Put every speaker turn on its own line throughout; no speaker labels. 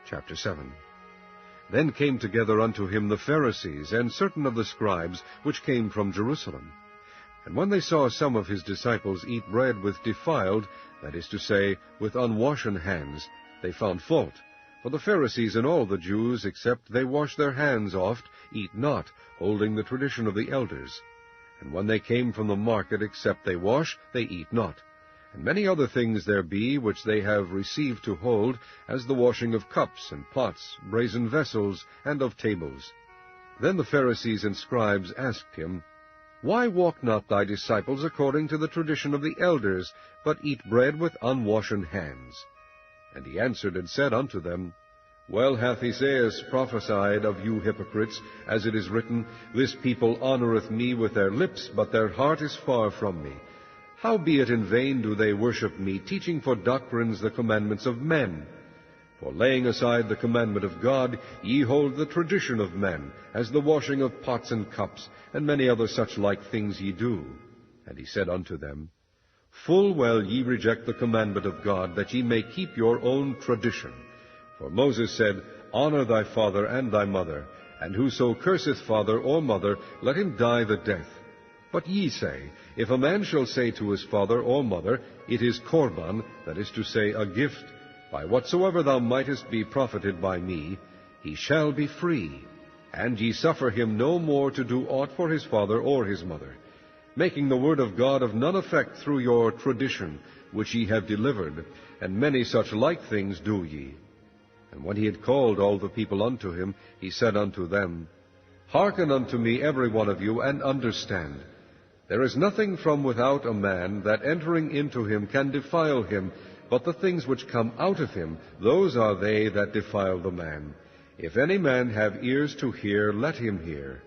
Chapter 7. Then came together unto him the Pharisees, and certain of the scribes, which came from Jerusalem. And when they saw some of his disciples eat bread with defiled, that is to say, with unwashen hands, they found fault. For the Pharisees and all the Jews, except they wash their hands oft, eat not, holding the tradition of the elders. And when they came from the market, except they wash, they eat not. And many other things there be, which they have received to hold, as the washing of cups and pots, brazen vessels, and of tables. Then the Pharisees and scribes asked him, Why walk not thy disciples according to the tradition of the elders, but eat bread with unwashen hands? And he answered and said unto them, Well hath Esaias prophesied of you hypocrites, as it is written, This people honoureth me with their lips, but their heart is far from me. Howbeit in vain do they worship me, teaching for doctrines the commandments of men. For laying aside the commandment of God, ye hold the tradition of men, as the washing of pots and cups, and many other such like things ye do. And he said unto them, Full well ye reject the commandment of God, that ye may keep your own tradition. For Moses said, Honour thy father and thy mother, and whoso curseth father or mother, let him die the death. But ye say, If a man shall say to his father or mother, It is Korban, that is to say, a gift, by whatsoever thou mightest be profited by me, he shall be free. And ye suffer him no more to do aught for his father or his mother, making the word of God of none effect through your tradition, which ye have delivered, and many such like things do ye. And when he had called all the people unto him, he said unto them, Hearken unto me every one of you, and understand. There is nothing from without a man that entering into him can defile him, but the things which come out of him, those are they that defile the man. If any man have ears to hear, let him hear.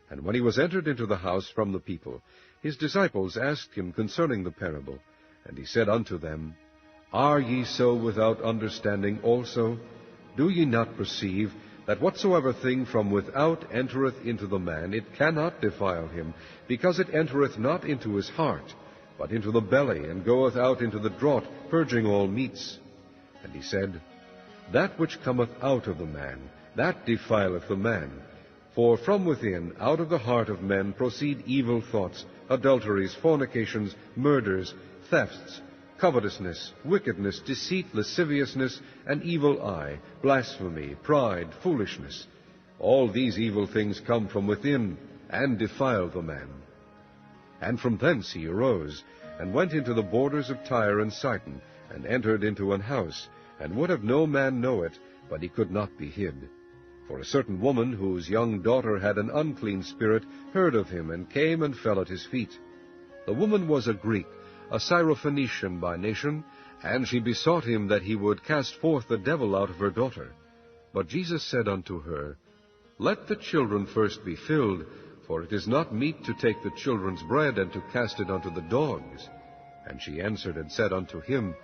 And when he was entered into the house from the people, his disciples asked him concerning the parable. And he said unto them, Are ye so without understanding also? Do ye not perceive that whatsoever thing from without entereth into the man, it cannot defile him, because it entereth not into his heart, but into the belly, and goeth out into the draught, purging all meats? And he said, That which cometh out of the man, that defileth the man. For from within, out of the heart of men, proceed evil thoughts, adulteries, fornications, murders, thefts, covetousness, wickedness, deceit, lasciviousness, an evil eye, blasphemy, pride, foolishness. All these evil things come from within, and defile the man. And from thence he arose, and went into the borders of Tyre and Sidon, and entered into an house, and would have no man know it, but he could not be hid. For a certain woman, whose young daughter had an unclean spirit, heard of him, and came and fell at his feet. The woman was a Greek, a Syrophoenician by nation, and she besought him that he would cast forth the devil out of her daughter. But Jesus said unto her, Let the children first be filled, for it is not meet to take the children's bread, and to cast it unto the dogs. And she answered and said unto him,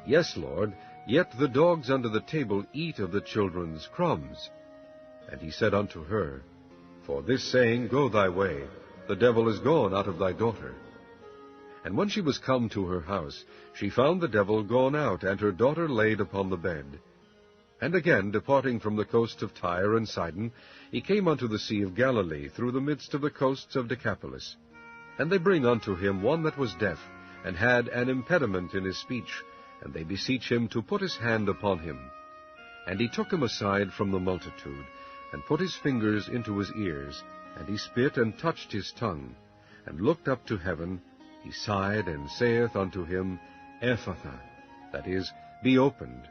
Yes, Lord, yet the dogs under the table eat of the children's crumbs. And he said unto her, For this saying, go thy way, the devil is gone out of thy daughter. And when she was come to her house, she found the devil gone out, and her daughter laid upon the bed. And again, departing from the coasts of Tyre and Sidon, he came unto the sea of Galilee, through the midst of the coasts of Decapolis. And they bring unto him one that was deaf, and had an impediment in his speech, and they beseech him to put his hand upon him. And he took him aside from the multitude, and put his fingers into his ears, and he spit and touched his tongue, and looked up to heaven. He sighed, and saith unto him, Ephphatha, that is, be opened.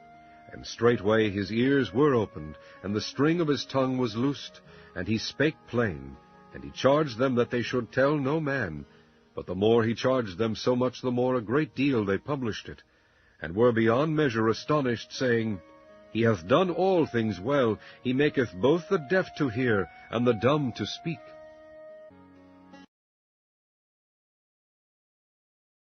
And straightway his ears were opened, and the string of his tongue was loosed, and he spake plain. And he charged them that they should tell no man. But the more he charged them, so much the more a great deal they published it, and were beyond measure astonished, saying, He hath done all things well. He maketh both the deaf to hear, and the dumb to speak.